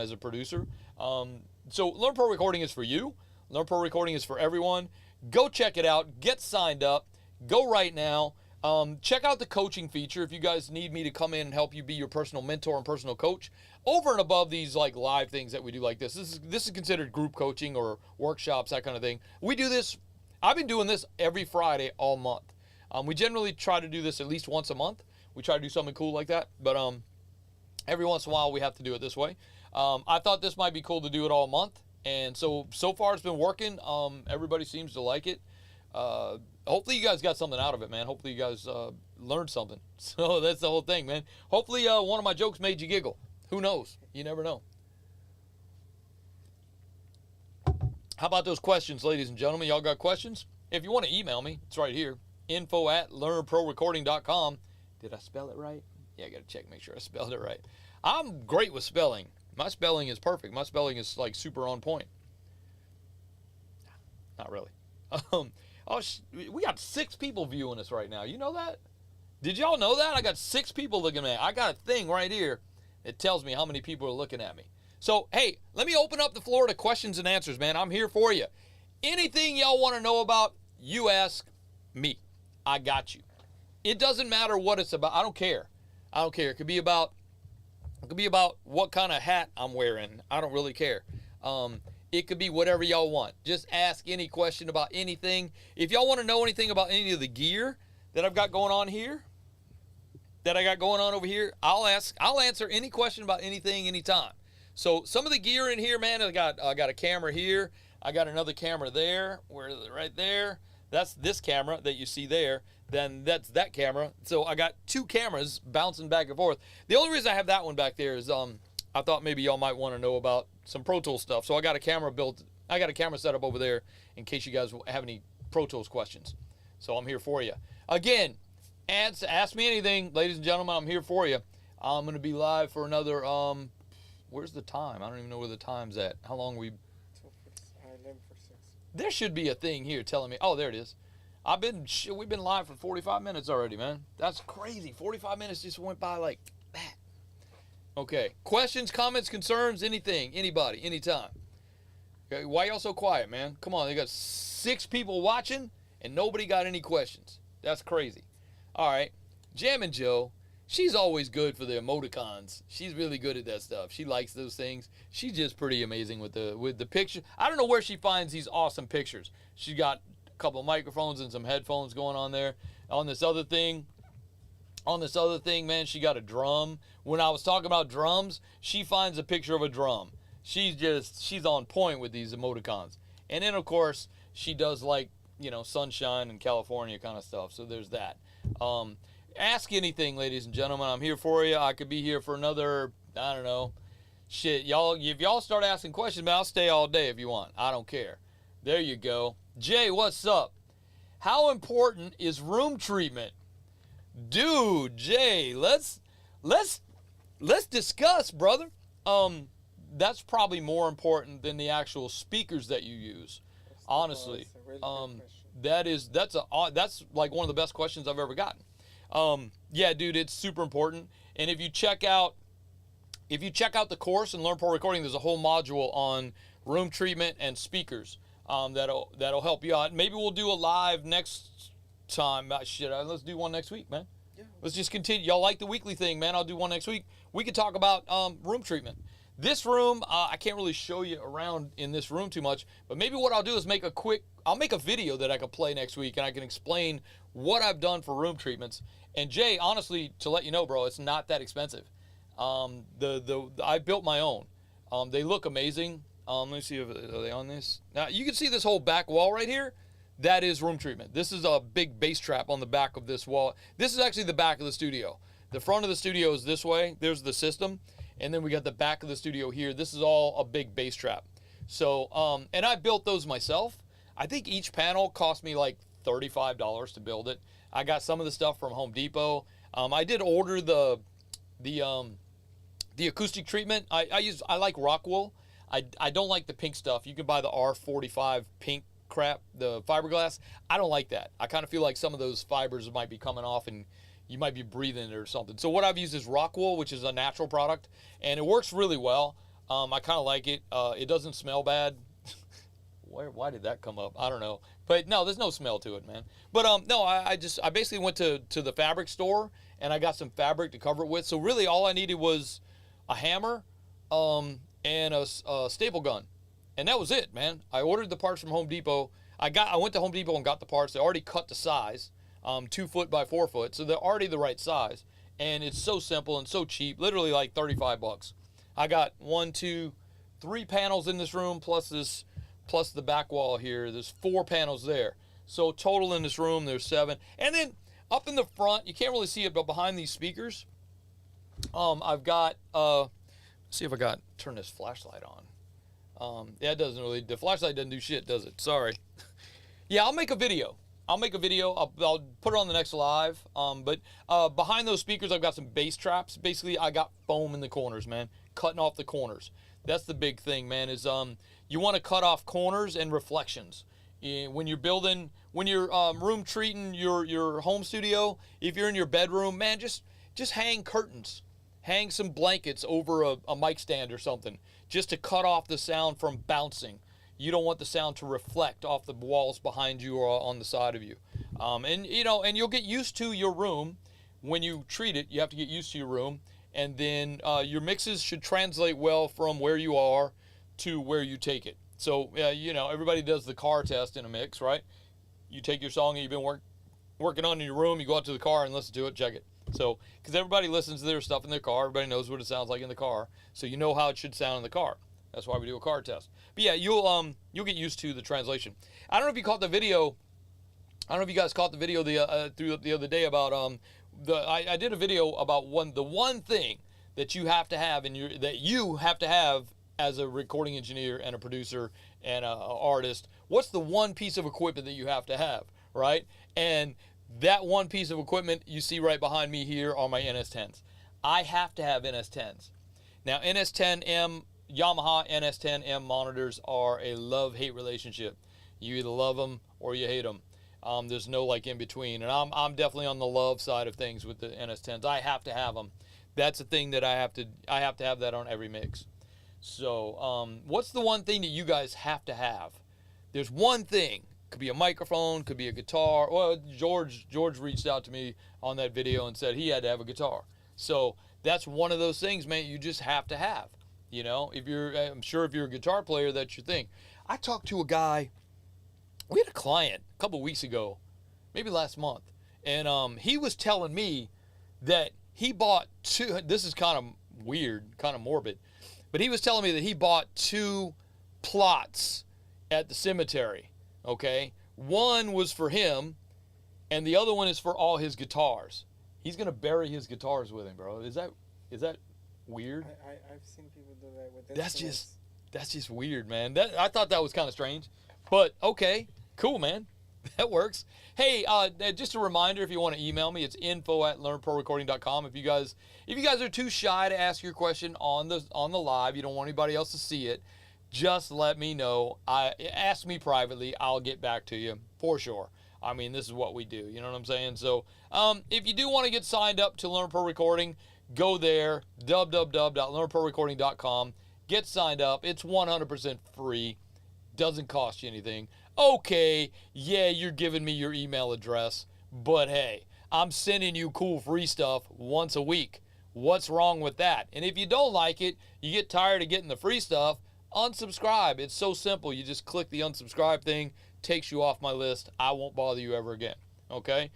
as a producer. So Learn Pro Recording is for you. Learn Pro Recording is for everyone. Go check it out. Get signed up. Go right now. Check out the coaching feature if you guys need me to come in and help you be your personal mentor and personal coach. Over and above these like live things that we do like this. This is considered group coaching or workshops, that kind of thing. We do this. I've been doing this every Friday all month. We generally try to do this at least once a month. We try to do something cool like that, but every once in a while we have to do it this way. I thought this might be cool to do it all month, and so far it's been working. Everybody seems to like it. Hopefully you guys got something out of it, man. Hopefully you guys learned something. So that's the whole thing, man. Hopefully one of my jokes made you giggle. Who knows? You never know. How about those questions, ladies and gentlemen? Y'all got questions? If you want to email me, it's right here. info@learnprorecording.com. Did I spell it right? Yeah, I got to check, make sure I spelled it right. I'm great with spelling. My spelling is perfect. My spelling is like super on point. Not really. We got 6 people viewing us right now. You know that? Did y'all know that? I got 6 people looking at me. I got a thing right here that tells me how many people are looking at me. So, hey, let me open up the floor to questions and answers, man. I'm here for you. Anything y'all want to know about, you ask me. I got you. It doesn't matter what it's about. I don't care. It could be about what kind of hat I'm wearing. I don't really care. It could be whatever y'all want. Just ask any question about anything. If y'all want to know anything about any of the gear that I've got going on here, that I got going on over here, I'll answer any question about anything, anytime. So some of the gear in here, man, I got a camera here. I got another camera there. Where is it? Right there. That's this camera that you see there. Then that's that camera. So I got 2 cameras bouncing back and forth. The only reason I have that one back there is I thought maybe y'all might want to know about some Pro Tools stuff. So I got a camera set up over there in case you guys have any Pro Tools questions. So I'm here for you. Again, ask me anything, ladies and gentlemen. I'm here for you. I'm going to be live for another, where's the time? I don't even know where the time's at. How long we? 11 for 6. There should be a thing here telling me. Oh, there it is. We've been live for 45 minutes already, man. That's crazy. 45 minutes just went by like that. Okay. Questions, comments, concerns, anything, anybody, anytime. Okay. Why y'all so quiet, man? Come on. They got 6 people watching and nobody got any questions. That's crazy. All right. Jammin' Joe, she's always good for the emoticons. She's really good at that stuff. She likes those things. She's just pretty amazing with the picture. I don't know where she finds these awesome pictures. She got a couple of microphones and some headphones going on there. On this other thing, man, she got a drum. When I was talking about drums, she finds a picture of a drum. She's on point with these emoticons. And then, of course, she does like, sunshine and California kind of stuff. So there's that. Ask anything, ladies and gentlemen. I'm here for you. I could be here for another, I don't know. Shit, y'all, if y'all start asking questions, man, I'll stay all day if you want. I don't care. There you go. Jay, what's up? How important is room treatment? Dude, Jay, let's discuss, brother. That's probably more important than the actual speakers that you use. Honestly. That's like one of the best questions I've ever gotten. Yeah, dude, it's super important. And if you check out the course and Learn Pro Recording, there's a whole module on room treatment and speakers. That'll help you out. Maybe we'll do a live next time. Let's do one next week, man. Yeah. Let's just continue. Y'all like the weekly thing, man. I'll do one next week. We could talk about room treatment. This room, I can't really show you around in this room too much, but maybe what I'll do is I'll make a video that I could play next week, and I can explain what I've done for room treatments. And Jay, honestly, to let you know, bro, it's not that expensive. I built my own. They look amazing. Let me see if are they on this. Now you can see this whole back wall right here. That is room treatment. This is a big bass trap on the back of this wall. This is actually the back of the studio. The front of the studio is this way. There's the system. And then we got the back of the studio here. This is all a big bass trap. So, and I built those myself. I think each panel cost me like $35 to build it. I got some of the stuff from Home Depot. I did order the acoustic treatment. I like rock wool. I don't like the pink stuff. You can buy the R45 pink crap, the fiberglass. I don't like that. I kind of feel like some of those fibers might be coming off and you might be breathing it or something. So what I've used is rock wool, which is a natural product, and it works really well. I kind of like it. It doesn't smell bad. Why did that come up? I don't know. But no, there's no smell to it, man. But no, I basically went to the fabric store and I got some fabric to cover it with. So really all I needed was a hammer and a staple gun. And that was it, man. I ordered the parts from Home Depot. I went to Home Depot and got the parts. They already cut the size, 2 foot by 4 foot, so they're already the right size. And it's so simple and so cheap, literally like $35. I got 1, 2, 3 panels in this room plus the back wall here. There's 4 panels there. So total in this room there's 7. And then up in the front, you can't really see it, but behind these speakers, I've got let's see if I got turn this flashlight on. Yeah, it doesn't really, the flashlight doesn't do shit, does it? Sorry. Yeah, I'll make a video. I'll put it on the next live. But behind those speakers, I've got some bass traps. Basically, I got foam in the corners, man. Cutting off the corners. That's the big thing, man, is you want to cut off corners and reflections. When you're building, when you're room treating your home studio, if you're in your bedroom, man, just hang curtains. Hang some blankets over a mic stand or something, just to cut off the sound from bouncing. You don't want the sound to reflect off the walls behind you or on the side of you. And you'll get used to your room when you treat it. You have to get used to your room, and then your mixes should translate well from where you are to where you take it. So everybody does the car test in a mix, right? You take your song that you've been working on in your room, you go out to the car and listen to it, check it. So, because everybody listens to their stuff in their car, everybody knows what it sounds like in the car, so you know how it should sound in the car. That's why we do a car test. But yeah, you'll get used to the translation. I don't know if you caught the video. I don't know if you guys caught the video the other day about I did a video about the one thing that you have to have as a recording engineer and a producer and an artist. What's the one piece of equipment that you have to have, right? And that one piece of equipment you see right behind me here are my NS10s. I have to have NS10s. Now, NS10M, Yamaha NS10M monitors are a love-hate relationship. You either love them or you hate them. There's no like in between. And I'm definitely on the love side of things with the NS10s. I have to have them. That's a thing that I have to have that on every mix. So, what's the one thing that you guys have to have? There's one thing. Could be a microphone, could be a guitar. Well, George reached out to me on that video and said he had to have a guitar. So that's one of those things, man, you just have to have. I'm sure if you're a guitar player, that's your thing. I talked to a guy, we had a client a couple weeks ago, maybe last month, and he was telling me that he bought 2, this is kind of weird, kind of morbid, but he was telling me that he bought 2 plots at the cemetery. Okay, one was for him, and the other one is for all his guitars. He's gonna bury his guitars with him, bro. Is that weird? I've seen people do that with instruments. That's just weird, man. I thought that was kind of strange, but okay, cool, man. That works. Hey, just a reminder, if you want to email me, it's info@learnprorecording.com. If you guys are too shy to ask your question on the live, you don't want anybody else to see it, just let me know. Ask me privately. I'll get back to you for sure. I mean, this is what we do. You know what I'm saying? So if you do want to get signed up to Learn Pro Recording, go there, www.learnprorecording.com. Get signed up. It's 100% free. Doesn't cost you anything. Okay, yeah, you're giving me your email address, but hey, I'm sending you cool free stuff once a week. What's wrong with that? And if you don't like it, you get tired of getting the free stuff, unsubscribe. It's so simple. You just click the unsubscribe thing, takes you off my list. I won't bother you ever again. Okay?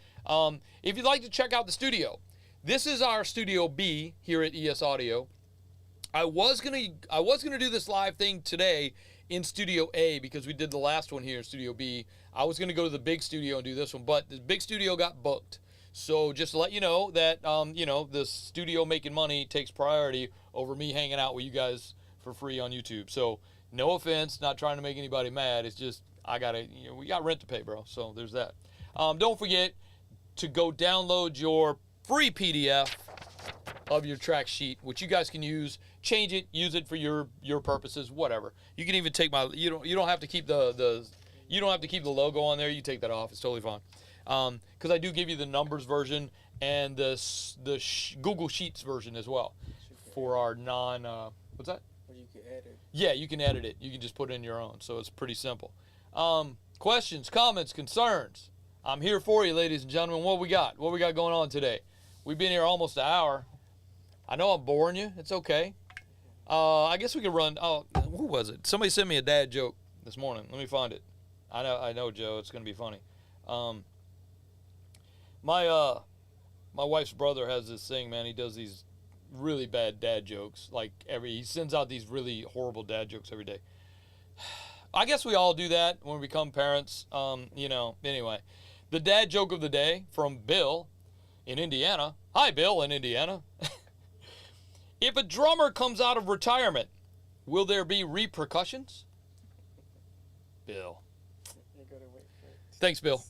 If you'd like to check out the studio, this is our Studio B here at ES Audio. I was gonna do this live thing today in Studio A because we did the last one here in Studio B. I was gonna go to the big studio and do this one, but the big studio got booked. So just to let you know that the studio making money takes priority over me hanging out with you guys for free on YouTube. So no offense, not trying to make anybody mad. It's just we got rent to pay, bro. So there's that. Don't forget to go download your free PDF of your track sheet, which you guys can use, change it, use it for your purposes, whatever. You can even take my, you don't have to keep the logo on there. You take that off. It's totally fine. Because I do give you the numbers version and the Google Sheets version as well for our what's that? Or you can edit. Yeah, you can edit it. You can just put in your own. So it's pretty simple. Questions, comments, concerns. I'm here for you, ladies and gentlemen. What we got? What we got going on today? We've been here almost an hour. I know I'm boring you. It's okay. I guess we could run. Oh, who was it? Somebody sent me a dad joke this morning. Let me find it. I know, Joe. It's gonna be funny. My wife's brother has this thing, man. He does these really bad dad jokes. He sends out these really horrible dad jokes every day. I guess we all do that when we become parents. Anyway, the dad joke of the day from Bill in Indiana. Hi, Bill in Indiana. If a drummer comes out of retirement, will there be repercussions? Bill. You gotta wait for it. Thanks, Bill.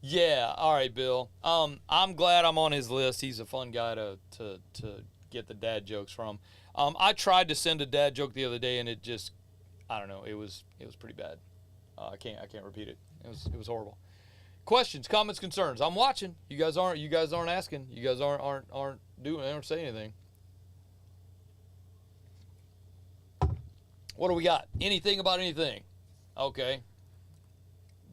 Yeah, all right, Bill. I'm glad I'm on his list. He's a fun guy to get the dad jokes from. I tried to send a dad joke the other day, and it just, I don't know. It was pretty bad. I can't repeat it. It was horrible. Questions, comments, concerns. I'm watching. You guys aren't asking. You guys aren't saying anything. What do we got? Anything about anything? Okay.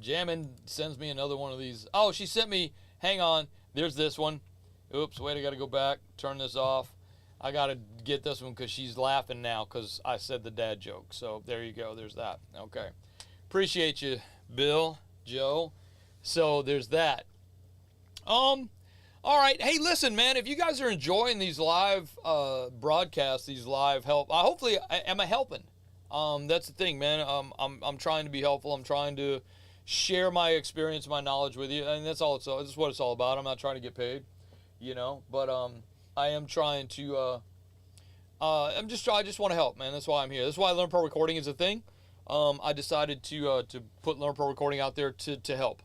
Jammin sends me another one of these. Oh, she sent me. Hang on. There's this one. Oops, wait, I got to go back. Turn this off. I got to get this one because she's laughing now because I said the dad joke. So there you go. There's that. Okay. Appreciate you, Bill, Joe. So there's that. All right. Hey, listen, man, if you guys are enjoying these live broadcasts, these live help, hopefully, am I helping? That's the thing, man. I'm trying to be helpful. I'm trying to share my experience, my knowledge with you, and that's what it's all about. I'm not trying to get paid, but I am trying to. I just want to help, man. That's why I'm here. That's why Learn Pro Recording is a thing. I decided to put Learn Pro Recording out there to help.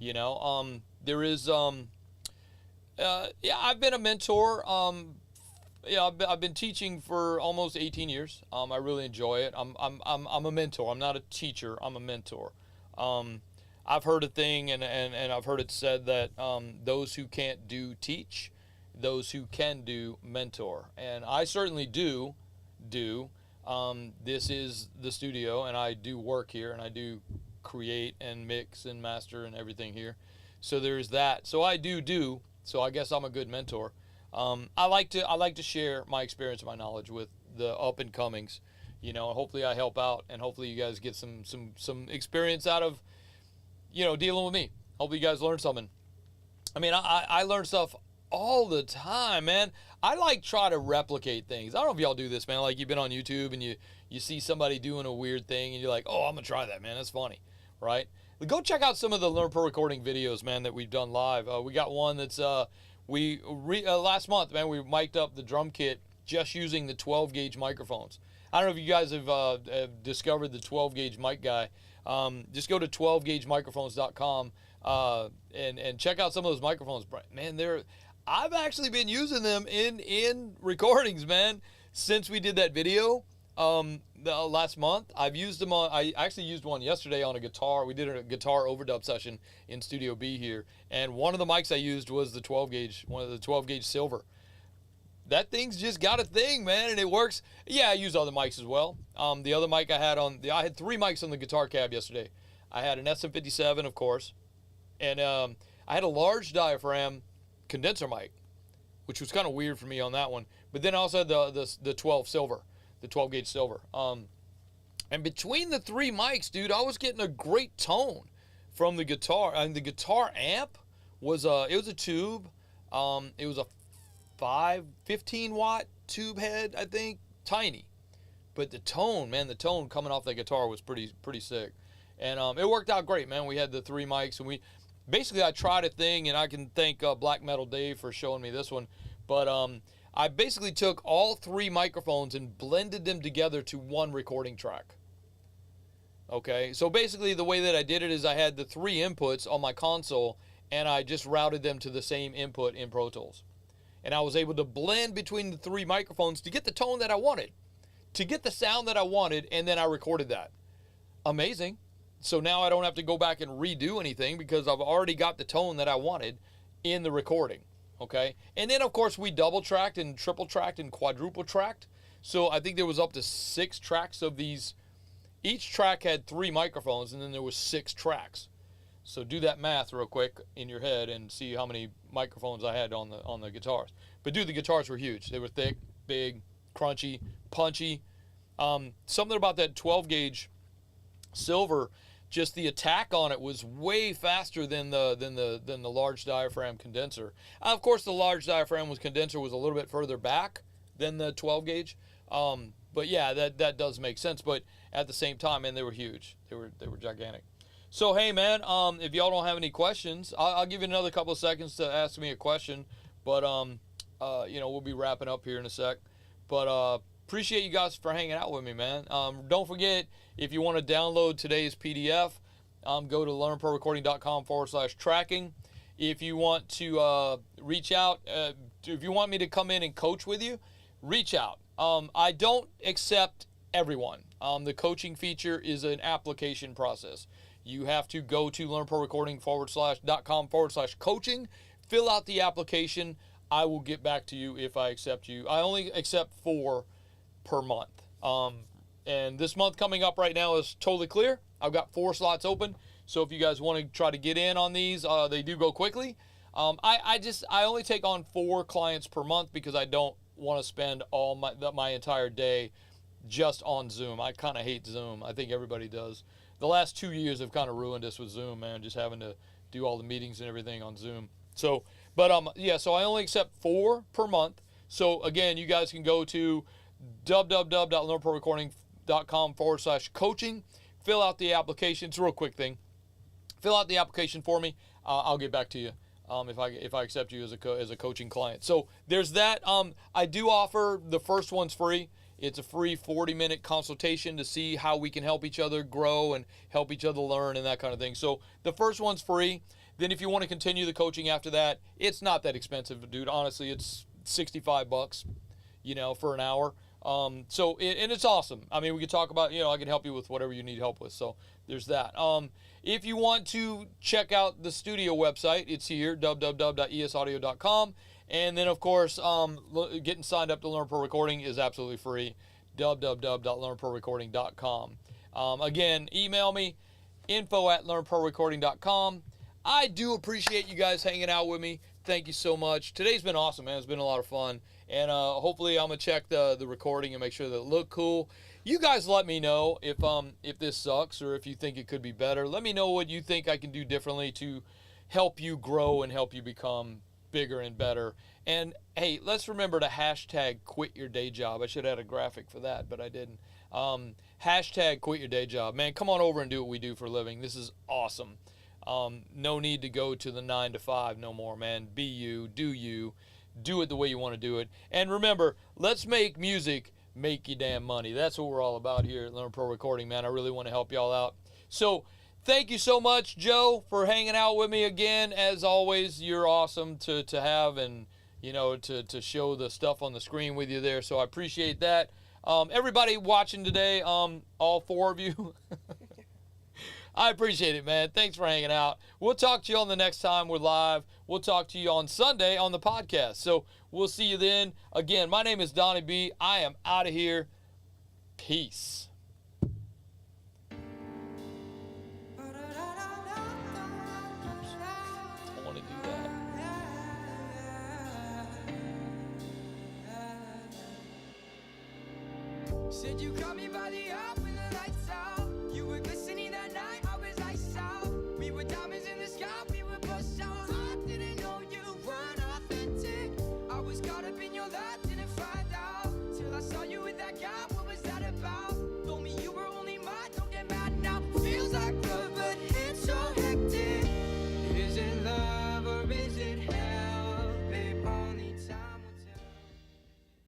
There is I've been a mentor. I've been teaching for almost 18 years. I really enjoy it. I'm a mentor. I'm not a teacher. I'm a mentor. I've heard a thing, and I've heard it said that those who can't do teach, those who can do mentor, and I certainly do. This is the studio, and I do work here, and I do create and mix and master and everything here. So there's that. So I do. So I guess I'm a good mentor. I like to share my experience and my knowledge with the up and comings, hopefully I help out, and hopefully you guys get some experience out of, dealing with me. Hopefully you guys learn something. I mean, I learn stuff all the time, man. I try to replicate things. I don't know if y'all do this, man. You've been on YouTube and you see somebody doing a weird thing and you're like, oh, I'm gonna try that, man. That's funny, right? Go check out some of the Learn Pro Recording videos, man, that we've done live. We got one that's last month, man, we mic'd up the drum kit just using the 12 gauge microphones. I don't know if you guys have discovered the 12 gauge mic guy. Just go to 12gagemicrophones.com and check out some of those microphones. Man, I've actually been using them in recordings, man, since we did that video last month. I've used them I actually used one yesterday on a guitar. We did a guitar overdub session in Studio B here, and one of the mics I used was the 12 gauge, one of the 12 gauge silver. That thing's just got a thing, man, and it works. Yeah, I use other mics as well. The other mic I had three mics on the guitar cab yesterday. I had an SM57, of course, and I had a large diaphragm condenser mic, which was kind of weird for me on that one. But then I also had the 12 silver, the 12 gauge silver. And between the three mics, dude, I was getting a great tone from the guitar. And the guitar amp was it was a tube. It was a 15 watt tube head, I think, tiny. But the tone coming off the guitar was pretty sick. And it worked out great, man. We had the three mics, and I tried a thing, and I can thank Black Metal Dave for showing me this one. But I basically took all three microphones and blended them together to one recording track. Okay, so basically the way that I did it is I had the three inputs on my console, and I just routed them to the same input in Pro Tools. and I was able to blend between the 3 microphones to get the tone that I wanted, to get the sound that I wanted, and then I recorded that. Amazing. So now I don't have to go back and redo anything because I've already got the tone that I wanted in the recording, okay? And then, of course, we double-tracked and triple-tracked and quadruple-tracked. So I think there was up to 6 tracks of these. Each track had 3 microphones, and then there was 6 tracks. So do that math real quick in your head and see how many microphones I had on the guitars. But dude, the guitars were huge. They were thick, big, crunchy, punchy. Something about that 12-gauge silver, just the attack on it was way faster than the large diaphragm condenser. Of course, the large diaphragm condenser was a little bit further back than the 12-gauge. But yeah, that does make sense. But at the same time, man, they were huge. They were gigantic. So hey, man, if y'all don't have any questions, I'll give you another couple of seconds to ask me a question. But we'll be wrapping up here in a sec. But appreciate you guys for hanging out with me, man. Don't forget, if you want to download today's PDF, go to learnprorecording.com/tracking. If you want to reach out, if you want me to come in and coach with you, reach out. I don't accept everyone. The coaching feature is an application process. You have to go to learnprorecording.com/coaching, fill out the application. I will get back to you if I accept you. I only accept 4 per month. And this month coming up right now is totally clear. I've got 4 slots open. So if you guys want to try to get in on these, they do go quickly. I only take on 4 clients per month because I don't want to spend all my entire day just on Zoom. I kind of hate Zoom. I think everybody does. The last 2 years have kind of ruined us with Zoom, man, just having to do all the meetings and everything on Zoom. So, but so I only accept 4 per month. So again, you guys can go to www.learnprorecording.com/coaching, fill out the application. It's a real quick thing. Fill out the application for me. I'll get back to you if I accept you as a coaching client. So there's that. I do offer the first one's free. It's a free 40-minute consultation to see how we can help each other grow and help each other learn and that kind of thing. So the first one's free. Then if you want to continue the coaching after that, it's not that expensive, dude. Honestly, it's $65, for an hour. And it's awesome. I mean, we could talk about, I can help you with whatever you need help with. So there's that. If you want to check out the studio website, it's here, www.esaudio.com. And then, of course, getting signed up to Learn Pro Recording is absolutely free, www.learnprorecording.com. Again, email me, info@learnprorecording.com. I do appreciate you guys hanging out with me. Thank you so much. Today's been awesome, man. It's been a lot of fun. And hopefully I'm going to check the recording and make sure that it look cool. You guys let me know if this sucks or if you think it could be better. Let me know what you think I can do differently to help you grow and help you become bigger and better. And hey, let's remember to hashtag quit your day job. I should have had a graphic for that, but I didn't. Hashtag quit your day job. Man, come on over and do what we do for a living. This is awesome. No need to go to the 9 to 5 no more, man. Be you, do it the way you want to do it. And remember, let's make music make you damn money. That's what we're all about here at Learn Pro Recording, man. I really want to help y'all out. So thank you so much, Joe, for hanging out with me again. As always, you're awesome to have and, to show the stuff on the screen with you there. So I appreciate that. Everybody watching today, all 4 of you, I appreciate it, man. Thanks for hanging out. We'll talk to you on the next time we're live. We'll talk to you on Sunday on the podcast. So we'll see you then. Again, my name is Donnie B. I am out of here. Peace. Oops. I want to do that. Said you caught me by the arm.